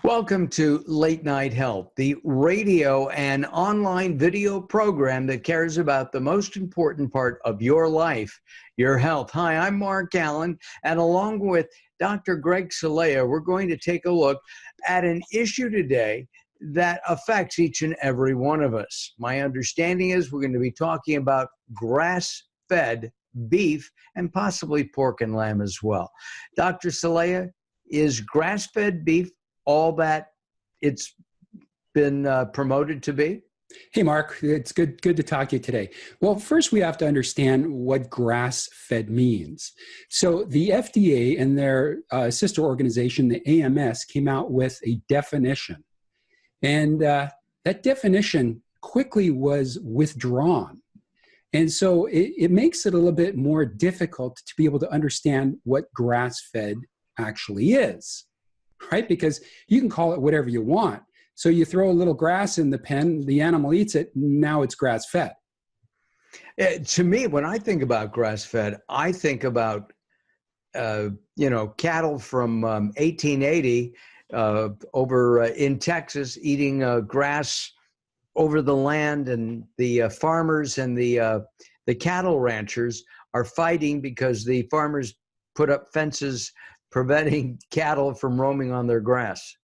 Welcome to Late Night Health, the radio and online video program that cares about the most important part of your life, your health. Hi, I'm Mark Alyn, and along with Dr. Greg Celaya, we're going to take a look at an issue today that affects each and every one of us. My understanding is we're going to be talking about grass-fed beef and possibly pork and lamb as well. Dr. Celaya, is grass-fed beef all that it's been promoted to be? Hey, Mark, it's good to talk to you today. Well, first we have to understand what grass-fed means. So the FDA and their sister organization, the AMS, came out with a definition. And that definition quickly was withdrawn. And so it makes it a little bit more difficult to be able to understand what grass-fed actually is. Right? Because you can call it whatever you want. So you throw a little grass in the pen, the animal eats it, now it's grass-fed. To me, when I think about grass-fed, I think about, cattle from 1880 over in Texas eating grass over the land, and the farmers and the cattle ranchers are fighting because the farmers put up fences preventing cattle from roaming on their grass.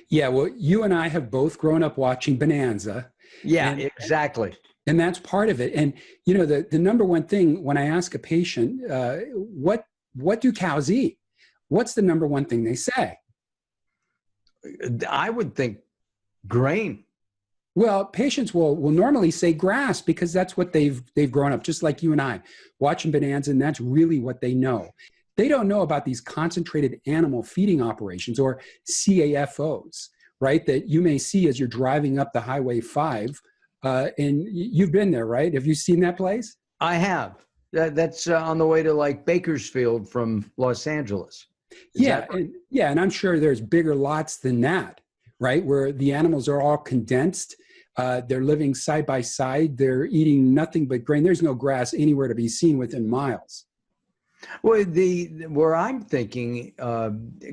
Yeah, well, you and I have both grown up watching Bonanza. Yeah, exactly. And that's part of it. And, you know, the number one thing when I ask a patient, what do cows eat? What's the number one thing they say? I would think grain. Well, patients will normally say grass because that's what they've grown up, just like you and I, watching Bonanza, and that's really what they know. They don't know about these concentrated animal feeding operations, or CAFOs, right, that you may see as you're driving up the Highway 5. And you've been there, right? Have you seen that place? I have. That's on the way to like Bakersfield from Los Angeles. And I'm sure there's bigger lots than that, right, where the animals are all condensed. They're living side by side. They're eating nothing but grain. There's no grass anywhere to be seen within miles. Well, where I'm thinking,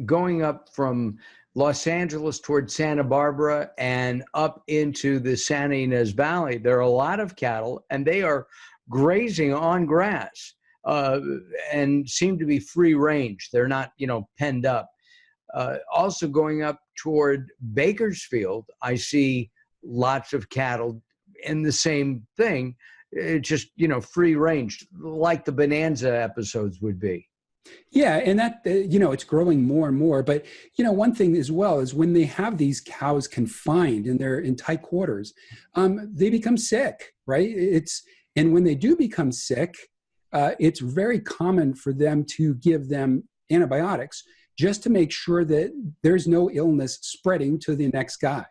going up from Los Angeles towards Santa Barbara and up into the Santa Ynez Valley, there are a lot of cattle, and they are grazing on grass and seem to be free range. They're not, penned up. Also going up toward Bakersfield, I see lots of cattle in the same thing. It's just, free range, like the Bonanza episodes would be. Yeah, and that, it's growing more and more. But, one thing as well is when they have these cows confined and they're in tight quarters, they become sick, right? And when they do become sick, it's very common for them to give them antibiotics just to make sure that there's no illness spreading to the next guy,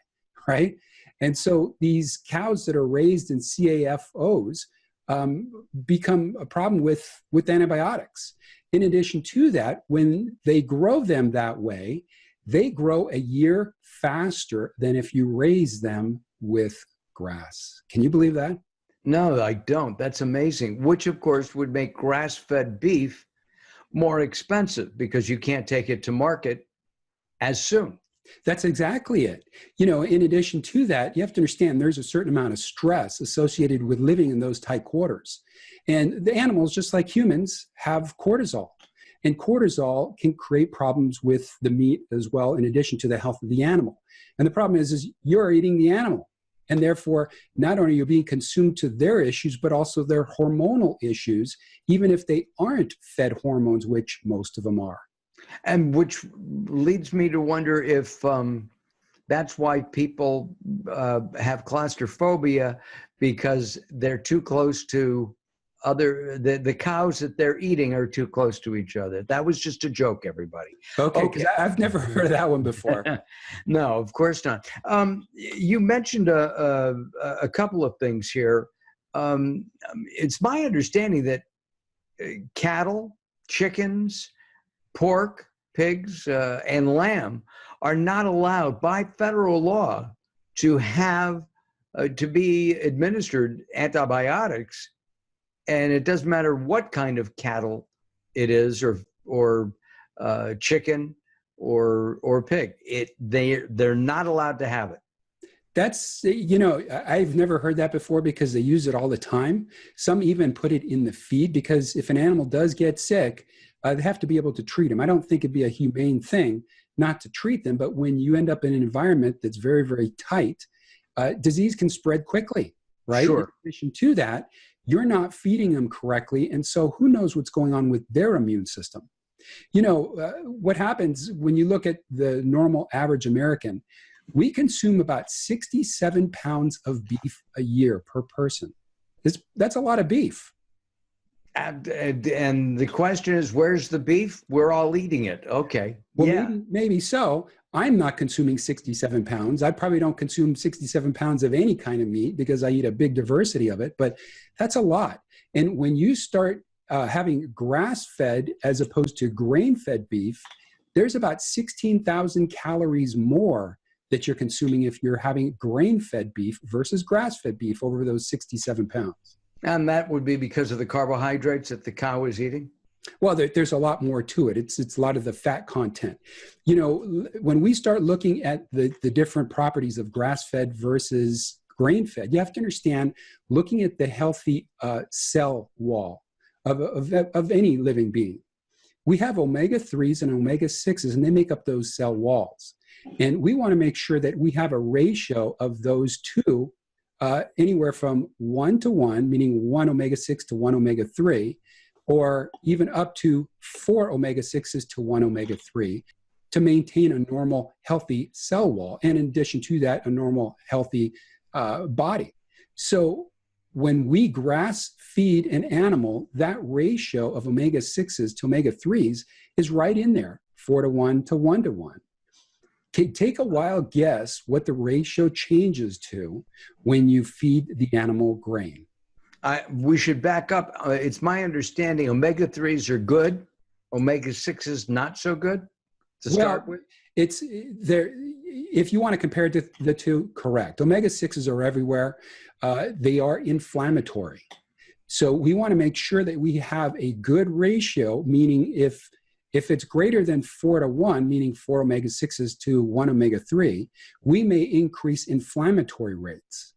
right? And so these cows that are raised in CAFOs become a problem with antibiotics. In addition to that, when they grow them that way, they grow a year faster than if you raise them with grass. Can you believe that? No, I don't. That's amazing. Which, of course, would make grass-fed beef more expensive because you can't take it to market as soon. That's exactly it. In addition to that, you have to understand there's a certain amount of stress associated with living in those tight quarters. And the animals, just like humans, have cortisol. And cortisol can create problems with the meat as well, in addition to the health of the animal. And the problem is you're eating the animal. And therefore, not only are you being consumed to their issues, but also their hormonal issues, even if they aren't fed hormones, which most of them are. And which leads me to wonder if that's why people have claustrophobia, because they're too close to the cows that they're eating are too close to each other. That was just a joke, everybody. Okay, because I've never heard of that one before. No, of course not. You mentioned a couple of things here. It's my understanding that cattle, chickens, pork, pigs, and lamb are not allowed by federal law to have to be administered antibiotics, and it doesn't matter what kind of cattle it is, or chicken, or pig. They're not allowed to have it. That's, I've never heard that before because they use it all the time. Some even put it in the feed because if an animal does get sick, they have to be able to treat them. I don't think it'd be a humane thing not to treat them, but when you end up in an environment that's very, very tight, disease can spread quickly, right? Sure. In addition to that, you're not feeding them correctly, and so who knows what's going on with their immune system. What happens when you look at the normal average American, we consume about 67 pounds of beef a year per person. That's a lot of beef. And the question is, where's the beef? We're all eating it. Okay. Well, yeah. maybe so. I'm not consuming 67 pounds. I probably don't consume 67 pounds of any kind of meat because I eat a big diversity of it, but that's a lot. And when you start having grass-fed as opposed to grain-fed beef, there's about 16,000 calories more that you're consuming if you're having grain-fed beef versus grass-fed beef over those 67 pounds. And that would be because of the carbohydrates that the cow is eating? Well, there's a lot more to it. It's a lot of the fat content. When we start looking at the different properties of grass-fed versus grain-fed, you have to understand, looking at the healthy cell wall of any living being. We have omega-3s and omega-6s, and they make up those cell walls. And we want to make sure that we have a ratio of those two, anywhere from 1-to-1, meaning 1 omega-6 to 1 omega-3, or even up to 4 omega-6s to 1 omega-3 to maintain a normal, healthy cell wall. And in addition to that, a normal, healthy body. So when we grass feed an animal, that ratio of omega-6s to omega-3s is right in there, 4-to-1 to 1-to-1. Take a wild guess what the ratio changes to when you feed the animal grain. We should back up. It's my understanding omega-3s are good, omega-6s not so good to start with? It's there. If you want to compare the two, correct. Omega-6s are everywhere. They are inflammatory. So we want to make sure that we have a good ratio, meaning if it's greater than 4-to-1, meaning 4 omega-6s to 1 omega-3, we may increase inflammatory rates.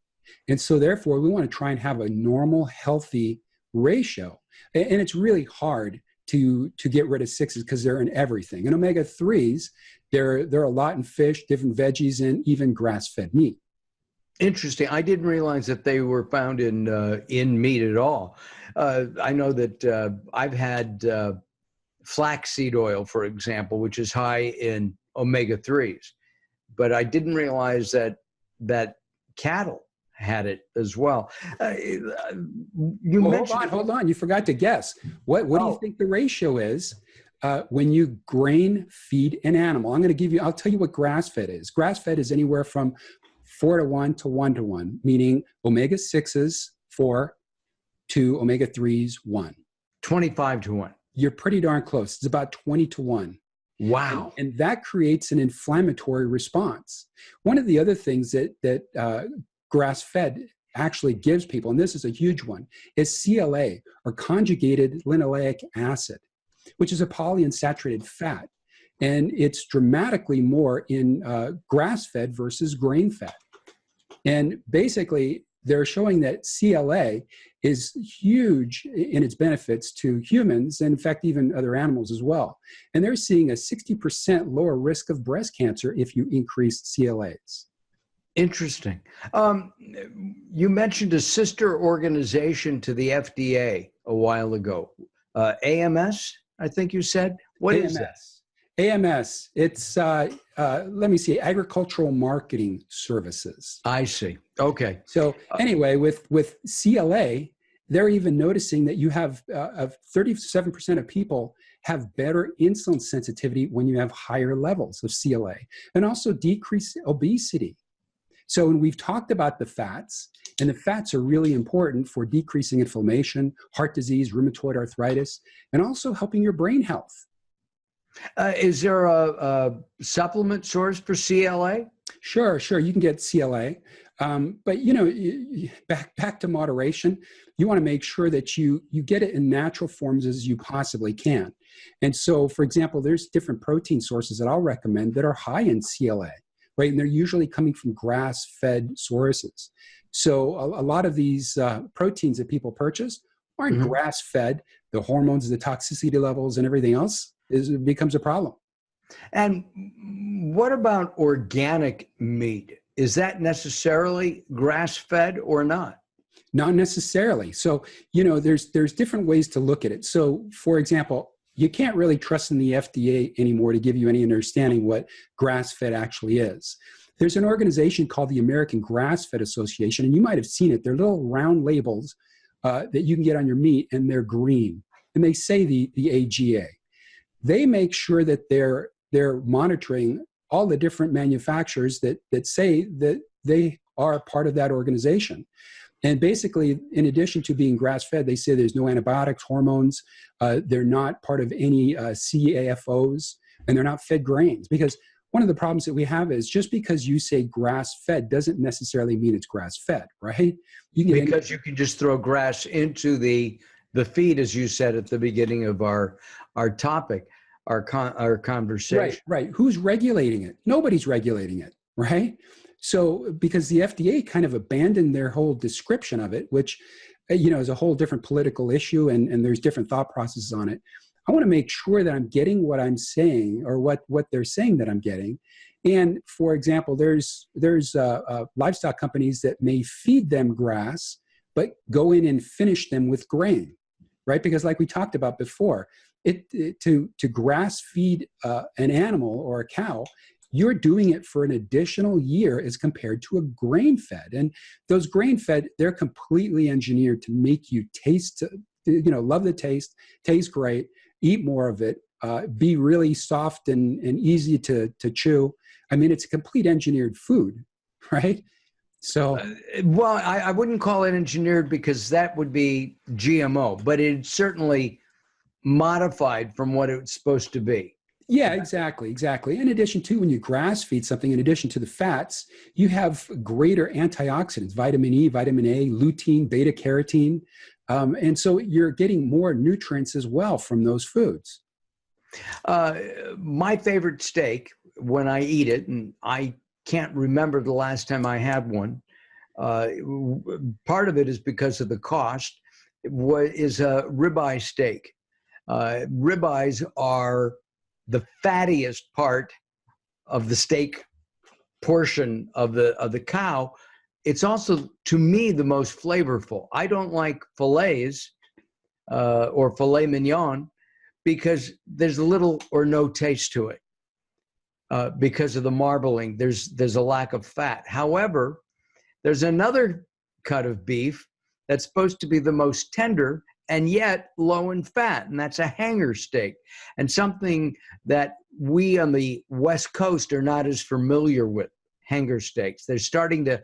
And so therefore, we want to try and have a normal, healthy ratio. And it's really hard to get rid of 6s because they're in everything. And omega-3s, they're a lot in fish, different veggies, and even grass-fed meat. Interesting. I didn't realize that they were found in meat at all. I know that I've had flaxseed oil, for example, which is high in omega-3s, but I didn't realize that cattle had it as well. Hold on. You forgot to guess. What do you think the ratio is when you grain feed an animal? I'll tell you what grass-fed is. Grass-fed is anywhere from 4-to-1 to 1-to-1, meaning omega-6s 4 to omega-3s 1. 25-to-1. You're pretty darn close. It's about 20-to-1. Wow. And that creates an inflammatory response. One of the other things that grass-fed actually gives people, and this is a huge one, is CLA, or conjugated linoleic acid, which is a polyunsaturated fat. And it's dramatically more in grass-fed versus grain-fed. And basically, they're showing that CLA is huge in its benefits to humans, and in fact, even other animals as well. And they're seeing a 60% lower risk of breast cancer if you increase CLAs. Interesting. You mentioned a sister organization to the FDA a while ago. AMS, I think you said. What is that? AMS, it's, let me see, Agricultural Marketing Services. I see. Okay. So anyway, with CLA, they're even noticing that you have 37% of people have better insulin sensitivity when you have higher levels of CLA, and also decrease obesity. So when we've talked about the fats, and the fats are really important for decreasing inflammation, heart disease, rheumatoid arthritis, and also helping your brain health. Is there a supplement source for CLA? Sure. You can get CLA. But back to moderation. You want to make sure that you get it in natural forms as you possibly can. And so, for example, there's different protein sources that I'll recommend that are high in CLA, right? And they're usually coming from grass-fed sources. So a lot of these proteins that people purchase aren't Mhm. grass-fed. The hormones, the toxicity levels, and everything else becomes a problem. And what about organic meat? Is that necessarily grass-fed or not? Not necessarily. So, there's different ways to look at it. So, for example, you can't really trust in the FDA anymore to give you any understanding what grass-fed actually is. There's an organization called the American Grass-Fed Association, and you might have seen it. They're little round labels that you can get on your meat, and they're green, and they say the AGA. They make sure that they're monitoring all the different manufacturers that say that they are part of that organization. And basically, in addition to being grass-fed, they say there's no antibiotics, hormones. They're not part of any CAFOs, and they're not fed grains. Because one of the problems that we have is just because you say grass-fed doesn't necessarily mean it's grass-fed, right? Because you can just throw grass into the feed, as you said at the beginning of our topic, our conversation. Right. Who's regulating it? Nobody's regulating it, right? So because the FDA kind of abandoned their whole description of it, which is a whole different political issue, and there's different thought processes on it. I want to make sure that I'm getting what I'm saying, or what they're saying that I'm getting. And for example, there's livestock companies that may feed them grass, but go in and finish them with grain, right? Because like we talked about before, to grass feed an animal or a cow, you're doing it for an additional year as compared to a grain fed. And those grain fed, they're completely engineered to make you taste, love the taste great, eat more of it, be really soft and easy to chew. I mean, it's a complete engineered food, right? So, well, I wouldn't call it engineered, because that would be GMO, but it's certainly modified from what it's supposed to be. yeah, exactly. In addition to, when you grass feed something, in addition to the fats, you have greater antioxidants, vitamin E, vitamin A, lutein, beta carotene. And so you're getting more nutrients as well from those foods. My favorite steak, when I eat it, and I can't remember the last time I had one, part of it is because of the cost, is a ribeye steak. Ribeyes are the fattiest part of the steak portion of the cow. It's also, to me, the most flavorful. I don't like fillets or filet mignon, because there's little or no taste to it. Because of the marbling, there's a lack of fat. However, there's another cut of beef that's supposed to be the most tender and yet low in fat, and that's a hanger steak, and something that we on the West Coast are not as familiar with. Hanger steaks. They're starting to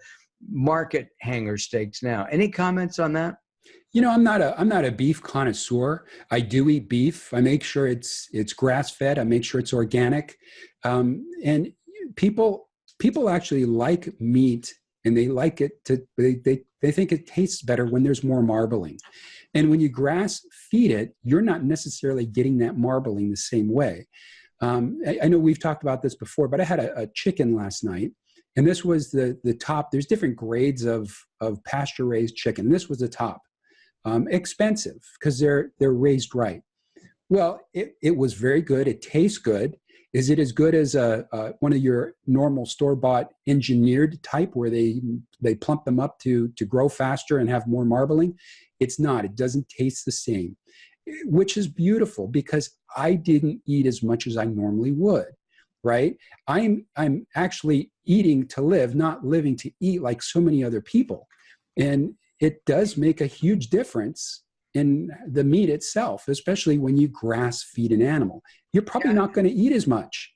market hanger steaks now. Any comments on that? I'm not a beef connoisseur. I do eat beef. I make sure it's grass fed. I make sure it's organic. And people actually like meat, and they like it they think it tastes better when there's more marbling. And when you grass feed it, you're not necessarily getting that marbling the same way. I know we've talked about this before, but I had a chicken last night, and this was the top. There's different grades of pasture raised chicken. This was the top. Expensive because they're raised right. Well, it was very good. It tastes good. Is it as good as one of your normal store-bought engineered type where they plump them up to grow faster and have more marbling? It's not. It doesn't taste the same, which is beautiful, because I didn't eat as much as I normally would, right? I'm actually eating to live, not living to eat like so many other people. And it does make a huge difference in the meat itself, especially when you grass feed an animal. You're probably not going to eat as much.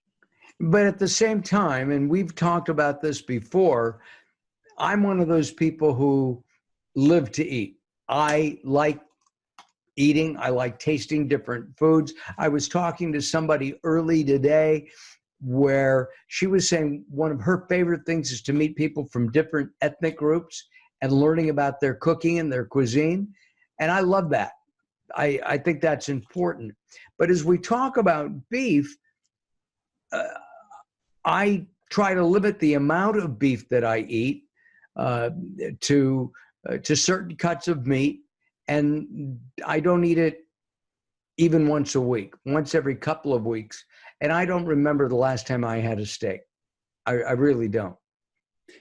But at the same time, and we've talked about this before, I'm one of those people who live to eat. I like eating. I like tasting different foods. I was talking to somebody early today where she was saying one of her favorite things is to meet people from different ethnic groups and learning about their cooking and their cuisine. And I love that. I think that's important. But as we talk about beef, I try to limit the amount of beef that I eat uh, to certain cuts of meat, and I don't eat it even once a week, once every couple of weeks. And I don't remember the last time I had a steak. I really don't.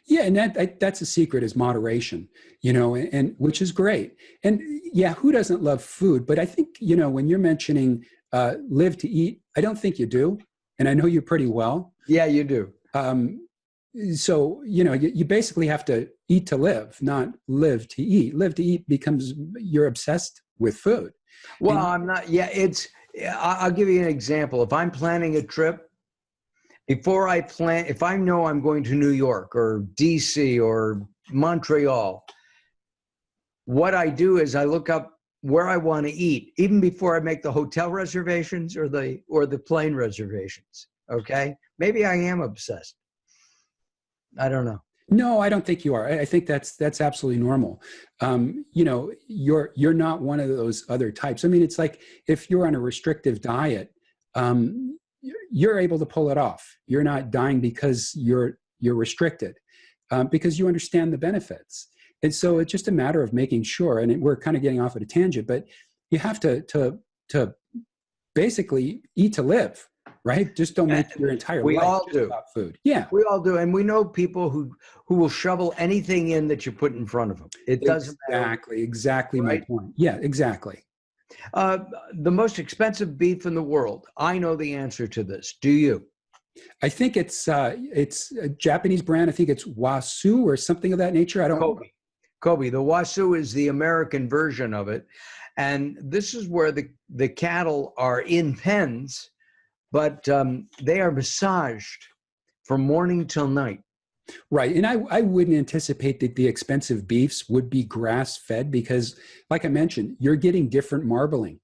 Yeah, and that's a secret is moderation, and which is great. And yeah, who doesn't love food? But I think, when you're mentioning live to eat, I don't think you do. And I know you pretty well. Yeah, you do. So, you basically have to eat to live, not live to eat. Live to eat becomes you're obsessed with food. Well, I'm not. Yeah, I'll give you an example. If I'm planning a trip, before I plan, if I know I'm going to New York or DC or Montreal, what I do is I look up where I want to eat, even before I make the hotel reservations or the plane reservations. Okay, maybe I am obsessed. I don't know. No, I don't think you are. I think that's absolutely normal. You're not one of those other types. I mean, it's like if you're on a restrictive diet, you're able to pull it off. You're not dying because you're restricted, because you understand the benefits. And so it's just a matter of making sure. And we're kind of getting off at a tangent, but you have to basically eat to live. Right? Just don't make your entire we life all just do. About food. Yeah. We all do. And we know people who will shovel anything in that you put in front of them. It doesn't matter. Exactly right? My point. Yeah, exactly. The most expensive beef in the world. I know the answer to this. Do you? I think it's a Japanese brand. I think it's Wasu or something of that nature. I don't know. Kobe. The Wasu is the American version of it. And this is where the cattle are in pens, but they are massaged from morning till night. Right. And I wouldn't anticipate that the expensive beefs would be grass-fed because, like I mentioned, you're getting different marbling,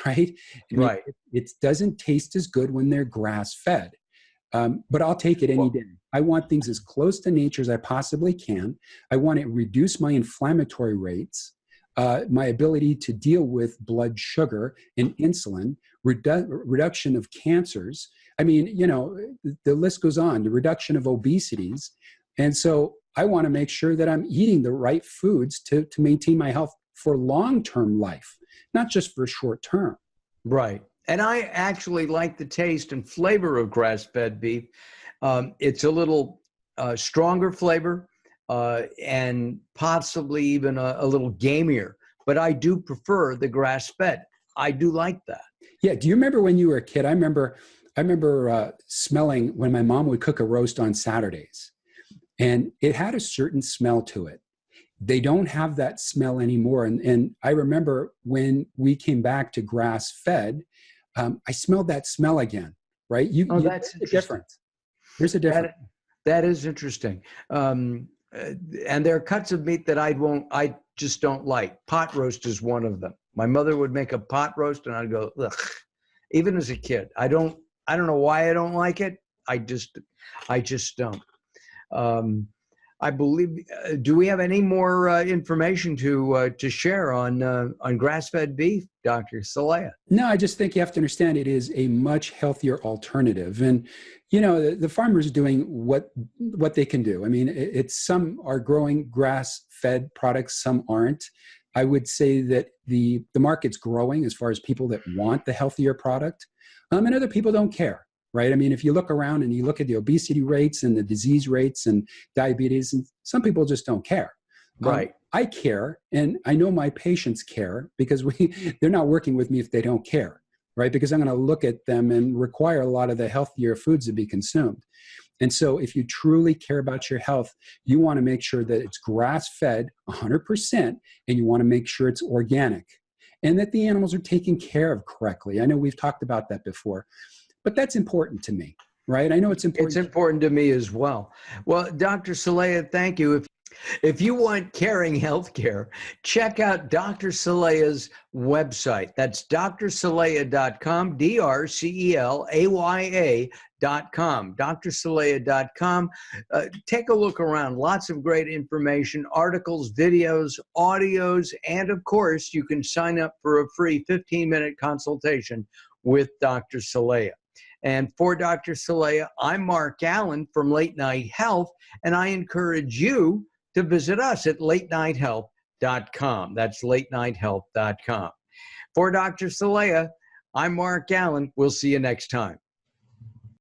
right? Right. It doesn't taste as good when they're grass-fed. But I'll take it any day. I want things as close to nature as I possibly can. I want to reduce my inflammatory rates, my ability to deal with blood sugar and insulin, reduction of cancers. I mean, the list goes on, the reduction of obesities. And so I want to make sure that I'm eating the right foods to maintain my health for long-term life, not just for short-term. Right. And I actually like the taste and flavor of grass-fed beef. It's a little stronger flavor and possibly even a little gamier. But I do prefer the grass-fed. I do like that. Yeah. Do you remember when you were a kid? I remember smelling when my mom would cook a roast on Saturdays, and it had a certain smell to it. They don't have that smell anymore. And I remember when we came back to grass-fed, I smelled that smell again, right? That's a difference. There's a difference. That is interesting. And there are cuts of meat that I just don't like. Pot roast is one of them. My mother would make a pot roast and I'd go, ugh. Even as a kid, I don't know why I don't like it. I just don't. I believe. Do we have any more information to share on grass-fed beef, Dr. Celaya? No, I just think you have to understand it is a much healthier alternative, and the farmers are doing what they can do. I mean, some are growing grass-fed products, some aren't. I would say that the market's growing as far as people that want the healthier product, and other people don't care. Right. I mean, if you look around and you look at the obesity rates and the disease rates and diabetes, and some people just don't care. Right. I care, and I know my patients care because they're not working with me if they don't care. Right. Because I'm going to look at them and require a lot of the healthier foods to be consumed. And so if you truly care about your health, you want to make sure that it's grass-fed 100%, and you want to make sure it's organic and that the animals are taken care of correctly. I know we've talked about that before. But that's important to me, right? I know it's important. It's important to me as well. Well, Dr. Celaya, thank you. If you want caring healthcare, check out Dr. Celaya's website. That's drcelaya.com, drcelaya.com. drcelaya.com. Take a look around. Lots of great information, articles, videos, audios, and of course, you can sign up for a free 15-minute consultation with Dr. Celaya. And for Dr. Celaya, I'm Mark Alyn from Late Night Health, and I encourage you to visit us at latenighthealth.com. That's latenighthealth.com. For Dr. Celaya, I'm Mark Alyn. We'll see you next time.